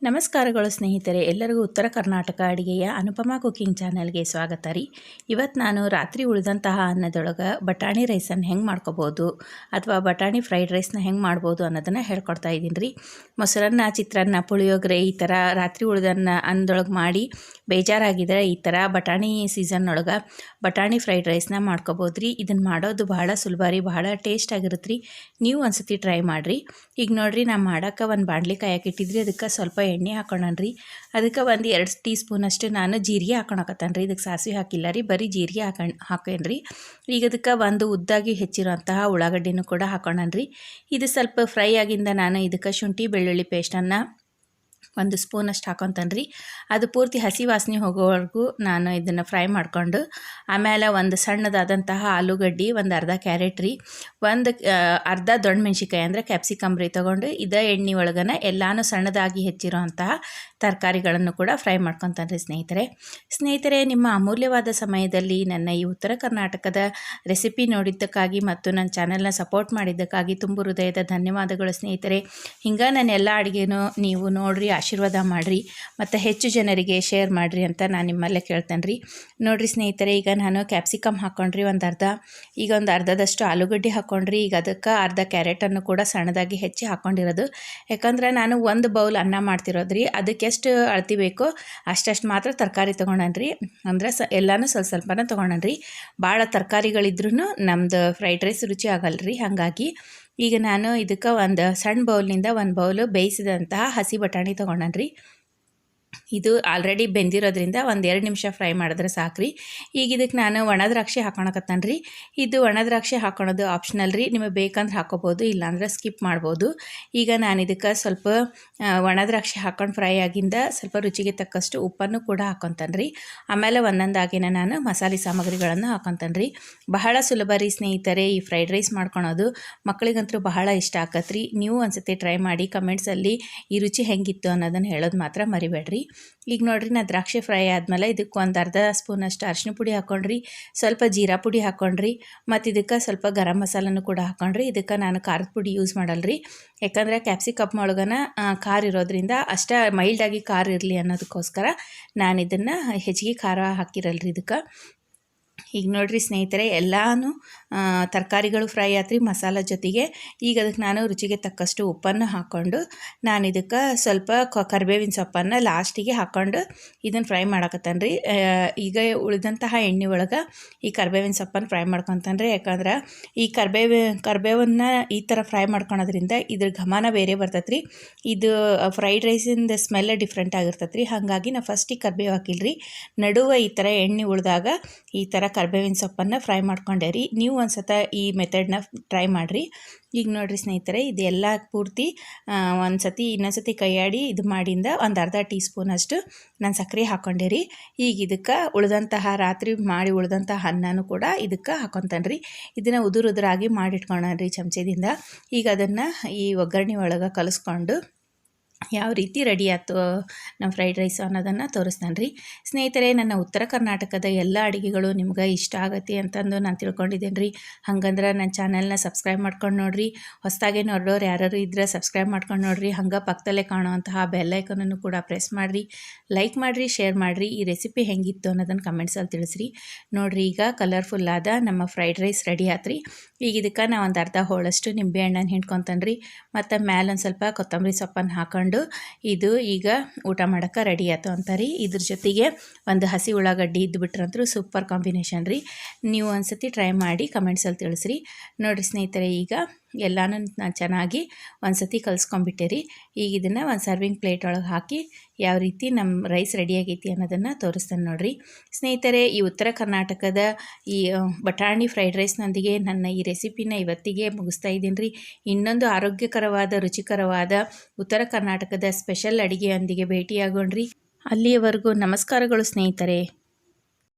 ನಮಸ್ಕಾರಗಳು ಸ್ನೇಹಿತರೆ, ಎಲ್ಲರಿಗೂ ಉತ್ತರ ಕರ್ನಾಟಕ ಅಡುಗೆಯ ಅನುಪಮಾ ಕುಕಿಂಗ್ ಚಾನಲ್ಗೆ ಸ್ವಾಗತ ರೀ. ಇವತ್ತು ನಾನು ರಾತ್ರಿ ಉಳಿದಂತಹ ಅನ್ನದೊಳಗೆ ಬಟಾಣಿ ರೈಸನ್ನು ಹೆಂಗೆ ಮಾಡ್ಕೋಬೋದು ಅಥವಾ ಬಟಾಣಿ ಫ್ರೈಡ್ ರೈಸ್ನ ಹೆಂಗೆ ಮಾಡ್ಬೋದು ಅನ್ನೋದನ್ನು ಹೇಳ್ಕೊಡ್ತಾ ಇದ್ದೀನಿ ರೀ. ಮೊಸರನ್ನ, ಚಿತ್ರಾನ್ನ, ಪುಳಿಯೋಗರೆ ಈ ಥರ ರಾತ್ರಿ ಉಳಿದನ್ನ ಅನ್ನದೊಳಗೆ ಮಾಡಿ ಬೇಜಾರಾಗಿದ್ದರೆ ಈ ಥರ ಬಟಾಣಿ ಸೀಸನ್ನೊಳಗೆ ಬಟಾಣಿ ಫ್ರೈಡ್ ರೈಸ್ನ ಮಾಡ್ಕೋಬೋದು ರೀ. ಇದನ್ನು ಮಾಡೋದು ಬಹಳ ಸುಲಭ ರೀ, ಬಹಳ ಟೇಸ್ಟ್ ಆಗಿರುತ್ತೆ ರೀ. ನೀವು ಒಂದ್ಸತಿ ಟ್ರೈ ಮಾಡಿರಿ. ಈಗ ನೋಡಿರಿ, ನಾನು ಮಾಡೋಕ್ಕೆ ಒಂದು ಬಾಣಲಿ ಕಾಯಕ್ಕೆ ಇಟ್ಟಿದ್ರಿ. ಅದಕ್ಕೆ ಸ್ವಲ್ಪ ಎಣ್ಣೆ ಹಾಕೋಣನ್ರಿ. ಅದಕ್ಕೆ ಒಂದು 2 ಟೀ ಸ್ಪೂನಷ್ಟು ನಾನು ಜೀರಿಗೆ ಹಾಕೊಳಕತ್ತೇನೆ ರೀ. ಇದಕ್ಕೆ ಸಾಸಿವೆ ಹಾಕಿಲ್ಲ ರೀ, ಬರೀ ಜೀರಿಗೆ ಹಾಕೇನ್ರಿ. ಈಗ ಅದಕ್ಕೆ ಒಂದು ಉದ್ದಾಗಿ ಹೆಚ್ಚಿರೋಂತಹ ಉಳ್ಳಾಗಡ್ಡಿನೂ ಕೂಡ ಹಾಕೋಣನ್ರಿ. ಇದು ಸ್ವಲ್ಪ ಫ್ರೈ ಆಗಿಂದ ನಾನು ಇದಕ್ಕೆ ಶುಂಠಿ ಬೆಳ್ಳುಳ್ಳಿ ಪೇಸ್ಟನ್ನು 1 ಸ್ಪೂನಷ್ಟು ಹಾಕೊತಾನೆ ರೀ. ಅದು ಪೂರ್ತಿ ಹಸಿ ವಾಸನೆ ಹೋಗೋವರೆಗೂ ನಾನು ಇದನ್ನು ಫ್ರೈ ಮಾಡಿಕೊಂಡು ಆಮೇಲೆ ಒಂದು ಸಣ್ಣದಾದಂತಹ ಆಲೂಗಡ್ಡೆ, ಒಂದು ಅರ್ಧ ಕ್ಯಾರೆಟ್ ರೀ, ಒಂದು ಅರ್ಧ ದೊಡ್ಡ ಮೆಣಸಿನ್ಕಾಯಿ ಅಂದರೆ ಕ್ಯಾಪ್ಸಿಕಮ್ ರೀ ತೊಗೊಂಡು ಇದೇ ಎಣ್ಣೆ ಒಳಗನ ಎಲ್ಲನೂ ಸಣ್ಣದಾಗಿ ಹೆಚ್ಚಿರೋಂತಹ ತರಕಾರಿಗಳನ್ನು ಕೂಡ ಫ್ರೈ ಮಾಡ್ಕೊತಾನೆ ರೀ. ಸ್ನೇಹಿತರೆ, ನಿಮ್ಮ ಅಮೂಲ್ಯವಾದ ಸಮಯದಲ್ಲಿ ನನ್ನ ಈ ಉತ್ತರ ಕರ್ನಾಟಕದ ರೆಸಿಪಿ ನೋಡಿದ್ದಕ್ಕಾಗಿ ಮತ್ತು ನನ್ನ ಚಾನಲ್ನ ಸಪೋರ್ಟ್ ಮಾಡಿದ್ದಕ್ಕಾಗಿ ತುಂಬ ಹೃದಯದ ಧನ್ಯವಾದಗಳು ಸ್ನೇಹಿತರೆ. ಹಿಂಗೆ ನನ್ನ ಎಲ್ಲ ಅಡುಗೆನೂ ನೀವು ನೋಡಿರಿ, ಆಶೀರ್ವಾದ ಮಾಡಿರಿ ಮತ್ತು ಹೆಚ್ಚು ಜನರಿಗೆ ಶೇರ್ ಮಾಡಿರಿ ಅಂತ ನಾನು ನಿಮ್ಮಲ್ಲೇ ಕೇಳ್ತೇನೆ ರೀ. ನೋಡಿರಿ ಸ್ನೇಹಿತರೆ, ಈಗ ನಾನು ಕ್ಯಾಪ್ಸಿಕಮ್ ಹಾಕ್ಕೊಂಡ್ರಿ ಒಂದು ಅರ್ಧ, ಈಗ ಒಂದು ಅರ್ಧದಷ್ಟು ಆಲೂಗಡ್ಡೆ ಹಾಕ್ಕೊಂಡ್ರಿ. ಈಗ ಅದಕ್ಕೆ ಅರ್ಧ ಕ್ಯಾರೆಟನ್ನು ಕೂಡ ಸಣ್ಣದಾಗಿ ಹೆಚ್ಚಿ ಹಾಕ್ಕೊಂಡಿರೋದು. ಯಾಕಂದ್ರೆ ನಾನು 1 ಬೌಲ್ ಅನ್ನ ಮಾಡ್ತಿರೋದು ರೀ. ಅದಕ್ಕೆ ಎಷ್ಟು ಅಳತಿ ಬೇಕೋ ಅಷ್ಟಷ್ಟು ಮಾತ್ರ ತರಕಾರಿ ತೊಗೊಂಡನ್ರಿ. ಅಂದರೆ ಎಲ್ಲನೂ ಸ್ವಲ್ಪನ ತೊಗೊಂಡನ್ರಿ. ಭಾಳ ತರಕಾರಿಗಳಿದ್ರೂ ನಮ್ಮದು ಫ್ರೈಡ್ ರೈಸ್ ರುಚಿ ಆಗಲ್ರಿ. ಹಾಗಾಗಿ ಈಗ ನಾನು ಇದಕ್ಕೆ ಒಂದು ಸಣ್ಣ ಬೌಲ್ನಿಂದ 1 ಬೌಲು ಬೇಯಿಸಿದಂತಹ ಹಸಿ ಬಟಾಣಿ ತೊಗೊಂಡನ್ರಿ. ಇದು ಆಲ್ರೆಡಿ ಬೆಂದಿರೋದ್ರಿಂದ 1-2 ನಿಮಿಷ ಫ್ರೈ ಮಾಡಿದ್ರೆ ಸಾಕ್ರಿ. ಈಗ ಇದಕ್ಕೆ ನಾನು ಒಣ ದ್ರಾಕ್ಷಿ ಹಾಕೊಳಕತ್ತಾನೆ ರೀ. ಇದು ಒಣ ದ್ರಾಕ್ಷಿ ಹಾಕೊಳೋದು ಆಪ್ಷನಲ್ ರೀ, ನಿಮಗೆ ಬೇಕಂದ್ರೆ ಹಾಕೋಬೋದು, ಇಲ್ಲಾಂದ್ರೆ ಸ್ಕಿಪ್ ಮಾಡ್ಬೋದು. ಈಗ ನಾನು ಇದಕ್ಕೆ ಸ್ವಲ್ಪ ಒಣ ದ್ರಾಕ್ಷಿ ಹಾಕೊಂಡು ಫ್ರೈ ಆಗಿಂದ ಸ್ವಲ್ಪ ರುಚಿಗೆ ತಕ್ಕಷ್ಟು ಉಪ್ಪನ್ನು ಕೂಡ ಹಾಕೊತಾನೆ ರೀ. ಆಮೇಲೆ ಒಂದೊಂದಾಗಿನ ನಾನು ಮಸಾಲೆ ಸಾಮಗ್ರಿಗಳನ್ನು ಹಾಕೊತಾನೆ ರೀ. ಬಹಳ ಸುಲಭ ರೀ ಸ್ನೇಹಿತರೆ ಈ ಫ್ರೈಡ್ ರೈಸ್ ಮಾಡ್ಕೊಳೋದು. ಮಕ್ಕಳಿಗಂತೂ ಬಹಳ ಇಷ್ಟ ಆಕತ್ರಿ. ನೀವು ಒಂದ್ಸತಿ ಟ್ರೈ ಮಾಡಿ, ಕಮೆಂಟ್ಸಲ್ಲಿ ಈ ರುಚಿ ಹೆಂಗಿತ್ತು ಅನ್ನೋದನ್ನು ಹೇಳೋದು ಮಾತ್ರ ಮರಿಬೇಡ್ರಿ. ಈಗ ನೋಡ್ರಿ, ನಾನು ದ್ರಾಕ್ಷಿ ಫ್ರೈ ಆದಮೇಲೆ ಇದಕ್ಕೆ ಒಂದು ಅರ್ಧ ಸ್ಪೂನಷ್ಟು ಅರಿಶಿನ ಪುಡಿ ಹಾಕ್ಕೊಂಡ್ರಿ, ಸ್ವಲ್ಪ ಜೀರಾ ಪುಡಿ ಹಾಕ್ಕೊಂಡ್ರಿ, ಮತ್ತು ಇದಕ್ಕೆ ಸ್ವಲ್ಪ ಗರಂ ಮಸಾಲನೂ ಕೂಡ ಹಾಕ್ಕೊಂಡ್ರಿ. ಇದಕ್ಕೆ ನಾನು ಖಾರದ ಪುಡಿ ಯೂಸ್ ಮಾಡಲ್ರಿ, ಯಾಕಂದರೆ ಕ್ಯಾಪ್ಸಿಕಮ್ ಒಳಗನ ಖಾರ ಇರೋದ್ರಿಂದ ಅಷ್ಟೇ ಮೈಲ್ಡಾಗಿ ಖಾರ ಇರಲಿ ಅನ್ನೋದಕ್ಕೋಸ್ಕರ ನಾನು ಇದನ್ನು ಹೆಚ್ಚಿಗೆ ಖಾರ ಹಾಕಿರಲ್ರಿ ಇದಕ್ಕೆ. ಈಗ ನೋಡಿರಿ ಸ್ನೇಹಿತರೆ, ಎಲ್ಲನೂ ತರಕಾರಿಗಳು ಫ್ರೈ ಆತ್ರಿ ಮಸಾಲ ಜೊತೆಗೆ. ಈಗ ಅದಕ್ಕೆ ನಾನು ರುಚಿಗೆ ತಕ್ಕಷ್ಟು ಉಪ್ಪನ್ನು ಹಾಕ್ಕೊಂಡು ನಾನು ಇದಕ್ಕೆ ಸ್ವಲ್ಪ ಕರಿಬೇವಿನ ಸೊಪ್ಪನ್ನು ಲಾಸ್ಟಿಗೆ ಹಾಕ್ಕೊಂಡು ಇದನ್ನು ಫ್ರೈ ಮಾಡಕತ್ತಾನೆ ರೀ. ಈಗ ಉಳಿದಂತಹ ಎಣ್ಣೆ ಒಳಗೆ ಈ ಕರಿಬೇವಿನ ಸೊಪ್ಪನ್ನು ಫ್ರೈ ಮಾಡ್ಕೊತಾನೆ ರೀ. ಯಾಕಂದ್ರೆ ಈ ಕರಿಬೇವನ್ನು ಈ ಥರ ಫ್ರೈ ಮಾಡ್ಕೊಳೋದ್ರಿಂದ ಇದ್ರ ಘಮನ ಬೇರೆ ಬರ್ತೈತೆ ರೀ. ಇದು ಫ್ರೈಡ್ ರೈಸಿಂದ ಸ್ಮೆಲ್ ಡಿಫ್ರೆಂಟ್ ಆಗಿರ್ತೈತೆ ರೀ. ಹಾಗಾಗಿ ನಾವು ಫಸ್ಟಿಗೆ ಕರಿಬೇವು ಹಾಕಿಲ್ರಿ, ನಡುವೆ ಈ ಥರ ಎಣ್ಣೆ ಉಳಿದಾಗ ಈ ಥರ ಕರಿಬೇವಿನ ಸೊಪ್ಪನ್ನು ಫ್ರೈ ಮಾಡ್ಕೊಂಡೆ ರೀ. ನೀವು ಒಂದು ಸತ ಈ ಮೆಥಡ್ನ ಟ್ರೈ ಮಾಡಿರಿ. ಈಗ ನೋಡಿರಿ ಸ್ನೇಹಿತರೆ, ಇದೆಲ್ಲ ಪೂರ್ತಿ ಒಂದು ಸತಿ ಇನ್ನೊಂದು ಕೈಯಾಡಿ ಇದು ಮಾಡಿಂದ ಒಂದು ಅರ್ಧ ಟೀ ಸ್ಪೂನಷ್ಟು ನಾನು ಸಕ್ಕರೆ ಹಾಕ್ಕೊಂಡೆ ರೀ. ಈಗ ಇದಕ್ಕೆ ಉಳಿದಂತಹ ರಾತ್ರಿ ಮಾಡಿ ಉಳಿದಂತಹ ಅನ್ನನೂ ಕೂಡ ಇದಕ್ಕೆ ಹಾಕ್ಕೊತಾನೆ ರೀ. ಇದನ್ನು ಉದುರಾಗಿ ಮಾಡಿಟ್ಕೊಳ್ಳೋಣ ರೀ ಚಮಚದಿಂದ. ಈಗ ಅದನ್ನು ಈ ಒಗ್ಗರಣೆ ಒಳಗೆ ಕಲಿಸ್ಕೊಂಡು ಯಾವ ರೀತಿ ರೆಡಿ ಆಯ್ತು ನಮ್ಮ ಫ್ರೈಡ್ ರೈಸ್ ಅನ್ನೋದನ್ನು ತೋರಿಸ್ತಾನೆ ರೀ. ಸ್ನೇಹಿತರೆ, ನನ್ನ ಉತ್ತರ ಕರ್ನಾಟಕದ ಎಲ್ಲ ಅಡುಗೆಗಳು ನಿಮ್ಗೆ ಇಷ್ಟ ಆಗತ್ತೆ ಅಂತಂದು ನಾನು ತಿಳ್ಕೊಂಡಿದ್ದೇನೆ ರೀ. ಹಂಗಂದ್ರೆ ನನ್ನ ಚಾನಲ್ನ ಸಬ್ಸ್ಕ್ರೈಬ್ ಮಾಡ್ಕೊಂಡು ನೋಡಿರಿ. ಹೊಸದಾಗಿ ನೋಡೋರು ಯಾರು ಇದ್ದರೆ ಸಬ್ಸ್ಕ್ರೈಬ್ ಮಾಡ್ಕೊಂಡು ನೋಡಿರಿ. ಹಂಗೆ ಪಕ್ಕದಲ್ಲೇ ಕಾಣುವಂತಹ ಬೆಲ್ ಐಕನನ್ನು ಕೂಡ ಪ್ರೆಸ್ ಮಾಡಿರಿ, ಲೈಕ್ ಮಾಡಿರಿ, ಶೇರ್ ಮಾಡಿರಿ. ಈ ರೆಸಿಪಿ ಹೆಂಗಿತ್ತು ಅನ್ನೋದನ್ನು ಕಮೆಂಟ್ಸಲ್ಲಿ ತಿಳಿಸ್ರಿ. ನೋಡಿರಿ, ಈಗ ಕಲರ್ಫುಲ್ಲಾದ ನಮ್ಮ ಫ್ರೈಡ್ ರೈಸ್ ರೆಡಿ ಆತ್ರಿ. ಈಗ ಇದಕ್ಕೆ ನಾನು ಒಂದು ಅರ್ಧ ಹೋಳಷ್ಟು ನಿಂಬೆ ಹಣ್ಣನ್ನು ಹಿಂಡ್ಕೊತಾನೆ ರೀ. ಮತ್ತು ಮೇಲೊಂದು ಸ್ವಲ್ಪ ಕೊತ್ತಂಬರಿ ಸೊಪ್ಪನ್ನು ಹಾಕೊಂಡು ಇದು ಈಗ ಊಟ ಮಾಡೋಕ್ಕೆ ರೆಡಿ ಆಯ್ತು ಅಂತಾರೀ. ಇದ್ರ ಜೊತೆಗೆ ಒಂದು ಹಸಿ ಉಳ್ಳಾಗಡ್ಡಿ ಇದ್ದುಬಿಟ್ರಂತೂ ಸೂಪರ್ ಕಾಂಬಿನೇಷನ್ ರೀ. ನೀವು ಒಂದ್ಸತಿ ಟ್ರೈ ಮಾಡಿ ಕಮೆಂಟ್ಸಲ್ಲಿ ತಿಳಿಸ್ರಿ. ನೋಡಿರಿ ಸ್ನೇಹಿತರೆ, ಈಗ ಎಲ್ಲನೂ ನಾನು ಚೆನ್ನಾಗಿ ಒಂದ್ಸತಿ ಕಲಿಸ್ಕೊಂಬಿಟ್ಟೆ ರೀ. ಈಗ ಇದನ್ನು ಒಂದು ಸರ್ವಿಂಗ್ ಪ್ಲೇಟ್ ಒಳಗೆ ಹಾಕಿ ಯಾವ ರೀತಿ ನಮ್ಮ ರೈಸ್ ರೆಡಿಯಾಗೈತಿ ಅನ್ನೋದನ್ನು ತೋರಿಸ್ತಾನೆ ನೋಡಿರಿ. ಸ್ನೇಹಿತರೆ, ಈ ಉತ್ತರ ಕರ್ನಾಟಕದ ಈ ಬಟಾಣಿ ಫ್ರೈಡ್ ರೈಸ್ನೊಂದಿಗೆ ನನ್ನ ಈ ರೆಸಿಪಿನ ಇವತ್ತಿಗೆ ಮುಗಿಸ್ತಾ ಇದ್ದೀನಿ ರೀ. ಇನ್ನೊಂದು ಆರೋಗ್ಯಕರವಾದ ರುಚಿಕರವಾದ ಉತ್ತರ ಕರ್ನಾಟಕದ ಸ್ಪೆಷಲ್ ಅಡುಗೆಯೊಂದಿಗೆ ಭೇಟಿಯಾಗೋಣ್ರಿ. ಅಲ್ಲಿಯವರೆಗೂ ನಮಸ್ಕಾರಗಳು ಸ್ನೇಹಿತರೆ.